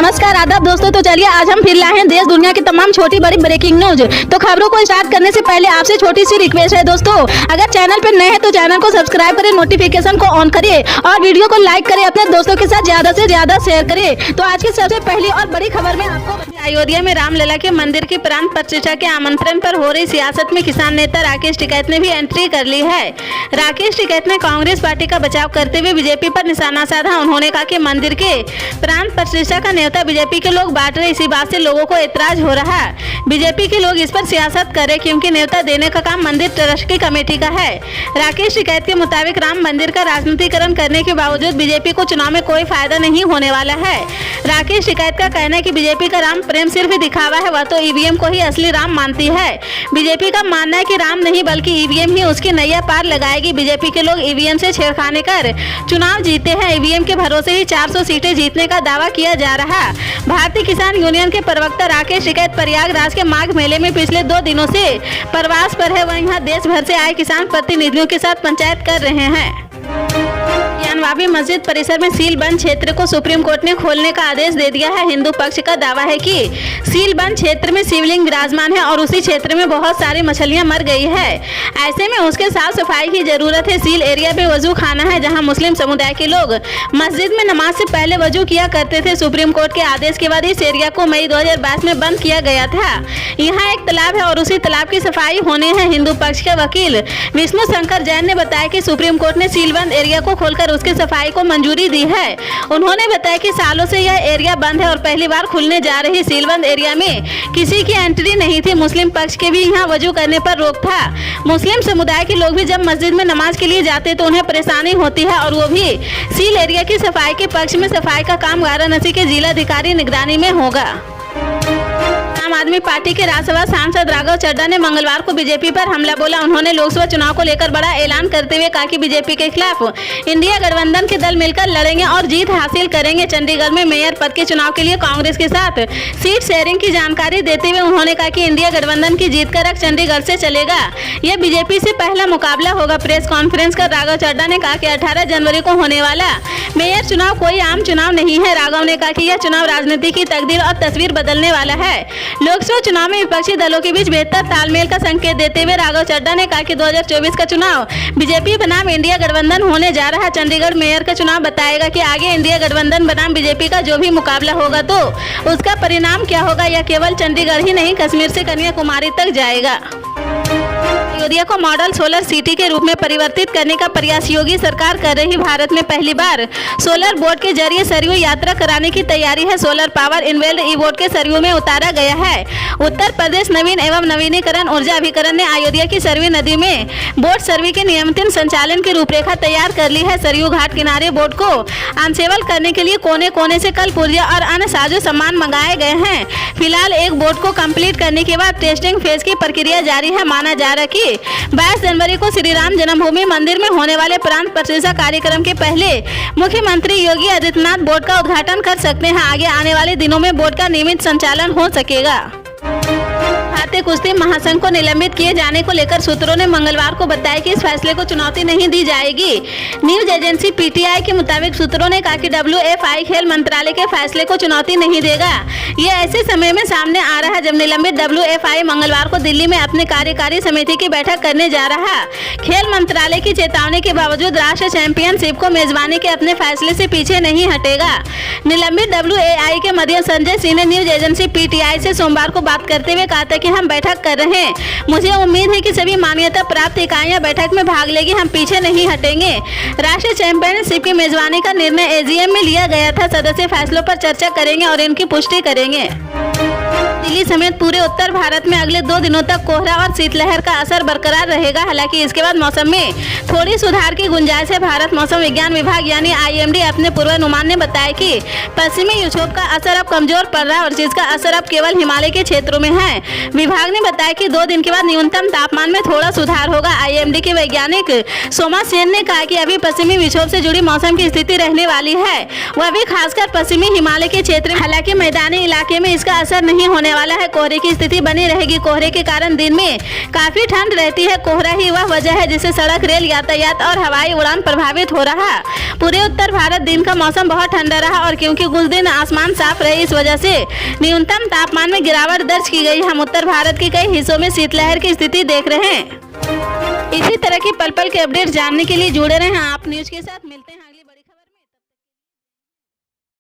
नमस्कार आदाब दोस्तों। तो चलिए आज हम फिर लाए हैं देश दुनिया की तमाम छोटी बड़ी ब्रेकिंग न्यूज। तो खबरों को स्टार्ट करने से पहले आपसे छोटी सी रिक्वेस्ट है दोस्तों, अगर चैनल पर नए हैं तो चैनल को सब्सक्राइब करें, नोटिफिकेशन को ऑन करिए और वीडियो को लाइक करें, अपने दोस्तों के साथ ज्यादा से ज्यादा शेयर करें। तो आज की सबसे पहली और बड़ी खबर में आपको अयोध्या में रामलला के मंदिर की प्राण प्रतिष्ठा के आमंत्रण पर हो रही सियासत में किसान नेता राकेश टिकैत ने भी एंट्री कर ली है। राकेश टिकैत ने कांग्रेस पार्टी का बचाव करते हुए बीजेपी पर निशाना साधा। उन्होंने कहा कि मंदिर के प्राण प्रतिष्ठा का न्योता बीजेपी के लोग बांट रहे, इसी बात से लोगों को ऐतराज हो रहा है। बीजेपी के लोग इस पर सियासत करे क्योंकि न्योता देने का काम मंदिर ट्रस्ट की कमेटी का है। राकेश टिकैत के मुताबिक राम मंदिर का राजनीतिकरण करने के बावजूद बीजेपी को चुनाव में कोई फायदा नहीं होने वाला है। राकेश टिकैत का कहना है कि बीजेपी का राम प्रेम सिर्फ दिखावा है, वह तो ईवीएम को ही असली राम मानती है। बीजेपी का मानना है कि राम नहीं बल्कि ईवीएम ही उसकी नैया पार लगाएगी। बीजेपी के लोग ईवीएम से छेड़खानी कर चुनाव जीते हैं। ईवीएम के भरोसे ही 400 सीटें जीतने का दावा किया जा रहा। भारतीय किसान यूनियन के प्रवक्ता राकेश टिकैत प्रयागराज के माघ मेले में पिछले 2 दिनों से प्रवास पर है। वह यहाँ देश भर से आए किसान प्रतिनिधियों के साथ पंचायत कर रहे हैं। नवाबी मस्जिद परिसर में सील बंद क्षेत्र को सुप्रीम कोर्ट ने खोलने का आदेश दे दिया है। हिंदू पक्ष का दावा है कि सील बंद क्षेत्र में शिवलिंग विराजमान है और उसी क्षेत्र में बहुत सारी मछलियां मर गई है। ऐसे में उसके साफ सफाई की जरूरत है। सील एरिया पे वजू खाना है जहां मुस्लिम समुदाय के लोग मस्जिद में नमाज से पहले वजू किया करते थे। सुप्रीम कोर्ट के आदेश के बाद इस एरिया को मई 2022 में बंद किया गया था। यहाँ एक तालाब है और उसी तालाब की सफाई होनी है। हिंदू पक्ष के वकील विष्णु शंकर जैन ने बताया कि सुप्रीम कोर्ट ने सीलबंद एरिया को खोलकर उसकी सफाई को मंजूरी दी है। उन्होंने बताया कि सालों से यह एरिया बंद है और पहली बार खुलने जा रही सीलबंद एरिया में किसी की एंट्री नहीं थी। मुस्लिम पक्ष के भी यहाँ वजू करने पर रोक था। मुस्लिम समुदाय के लोग भी जब मस्जिद में नमाज के लिए जाते तो उन्हें परेशानी होती है और वो भी सील एरिया की सफाई के पक्ष में। सफाई का काम वाराणसी के जिलाधिकारी निगरानी में होगा। आम आदमी पार्टी के राज्यसभा सांसद राघव चड्ढा ने मंगलवार को बीजेपी पर हमला बोला। उन्होंने लोकसभा चुनाव को लेकर बड़ा ऐलान करते हुए कहा कि बीजेपी के खिलाफ इंडिया गठबंधन के दल मिलकर लड़ेंगे और जीत हासिल करेंगे। चंडीगढ़ में मेयर पद के चुनाव के लिए कांग्रेस के साथ सीट शेयरिंग की जानकारी देते हुए उन्होंने कहा कि इंडिया गठबंधन की जीत का रख चंडीगढ़ से चलेगा। यह बीजेपी से पहला मुकाबला होगा। प्रेस कॉन्फ्रेंस कर राघव चड्ढा ने कहा कि 18 जनवरी को होने वाला मेयर चुनाव कोई आम चुनाव नहीं है। राघव ने कहा कि यह चुनाव राजनीति की तकदीर और तस्वीर बदलने वाला है। लोकसभा चुनाव में विपक्षी दलों के बीच बेहतर तालमेल का संकेत देते हुए राघव चड्ढा ने कहा कि 2024 का चुनाव बीजेपी बनाम इंडिया गठबंधन होने जा रहा है। चंडीगढ़ मेयर का चुनाव बताएगा कि आगे इंडिया गठबंधन बनाम बीजेपी का जो भी मुकाबला होगा तो उसका परिणाम क्या होगा। यह केवल चंडीगढ़ ही नहीं, कश्मीर से कन्याकुमारी तक जाएगा। अयोध्या को मॉडल सोलर सिटी के रूप में परिवर्तित करने का प्रयास योगी सरकार कर रही। भारत में पहली बार सोलर बोट के जरिए सरयू यात्रा कराने की तैयारी है। सोलर पावर इन्वेल्ड ई बोट के सरयू में उतारा गया है। उत्तर प्रदेश नवीन एवं नवीनीकरण ऊर्जा अभिकरण ने अयोध्या की सरयू नदी में बोट सर्वे के नियमित संचालन की रूपरेखा तैयार कर ली है। सरयू घाट किनारे बोट को अनसेबल करने के लिए कोने कोने से कल पुर्जा और अन्य साजो सामान मंगाए गए हैं। फिलहाल एक बोट को कंप्लीट करने के बाद टेस्टिंग फेज की प्रक्रिया जारी है। माना जा रहा है कि 22 जनवरी को श्री राम जन्मभूमि मंदिर में होने वाले प्राण प्रतिष्ठा कार्यक्रम के पहले मुख्यमंत्री योगी आदित्यनाथ बोर्ड का उद्घाटन कर सकते हैं। आगे आने वाले दिनों में बोर्ड का नियमित संचालन हो सकेगा। भारतीय कुश्ती महासंघ को निलंबित किए जाने को लेकर सूत्रों ने मंगलवार को बताया कि इस फैसले को चुनौती नहीं दी जाएगी। न्यूज एजेंसी पीटीआई के मुताबिक सूत्रों ने कहा कि WFI खेल मंत्रालय के फैसले को चुनौती नहीं देगा। ये ऐसे समय में सामने आ रहा है जब निलंबित WFI मंगलवार को दिल्ली में अपने कार्यकारी समिति की बैठक करने जा रहा। खेल मंत्रालय की चेतावनी के बावजूद राष्ट्रीय चैंपियनशिप को मेजबानी के अपने फैसले से पीछे नहीं हटेगा। निलंबित WAI के मध्य संजय सिंह ने न्यूज एजेंसी पीटीआई से सोमवार को बात करते हुए कहा था कि हम बैठक कर रहे हैं। मुझे उम्मीद है कि सभी मान्यता प्राप्त इकाइयां बैठक में भाग लेगी। हम पीछे नहीं हटेंगे। राष्ट्रीय चैंपियनशिप की मेजबानी का निर्णय AGM में लिया गया था। सदस्य फैसलों पर चर्चा करेंगे और इनकी पुष्टि करेंगे। दिल्ली समेत पूरे उत्तर भारत में अगले 2 दिनों तक कोहरा और शीतलहर का असर बरकरार रहेगा। हालांकि इसके बाद मौसम में थोड़ी सुधार की गुंजाइश है। भारत मौसम विज्ञान विभाग यानी IMD अपने पूर्वानुमान में बताया कि पश्चिमी विक्षोभ का असर अब कमजोर पड़ रहा है और जिसका असर अब केवल हिमालय के क्षेत्रों में है। विभाग ने बताया कि 2 दिन के बाद न्यूनतम तापमान में थोड़ा सुधार होगा। IMD के वैज्ञानिक सोमा सेन ने कहा कि अभी पश्चिमी विक्षोभ से जुड़ी मौसम की स्थिति रहने वाली है, वह भी खासकर पश्चिमी हिमालय के क्षेत्र। हालांकि मैदानी इलाके में इसका असर नहीं नहीं होने वाला है। कोहरे की स्थिति बनी रहेगी। कोहरे के कारण दिन में काफी ठंड रहती है। कोहरा ही वह वजह है जिससे सड़क, रेल यातायात और हवाई उड़ान प्रभावित हो रहा। पूरे उत्तर भारत दिन का मौसम बहुत ठंडा रहा और क्योंकि कुछ दिन आसमान साफ रहे, इस वजह से न्यूनतम तापमान में गिरावट दर्ज की गई। हम उत्तर भारत के कई हिस्सों में शीतलहर की स्थिति देख रहे हैं। इसी तरह की पल पल के अपडेट जानने के लिए जुड़े रहें आप न्यूज के साथ। मिलते हैं।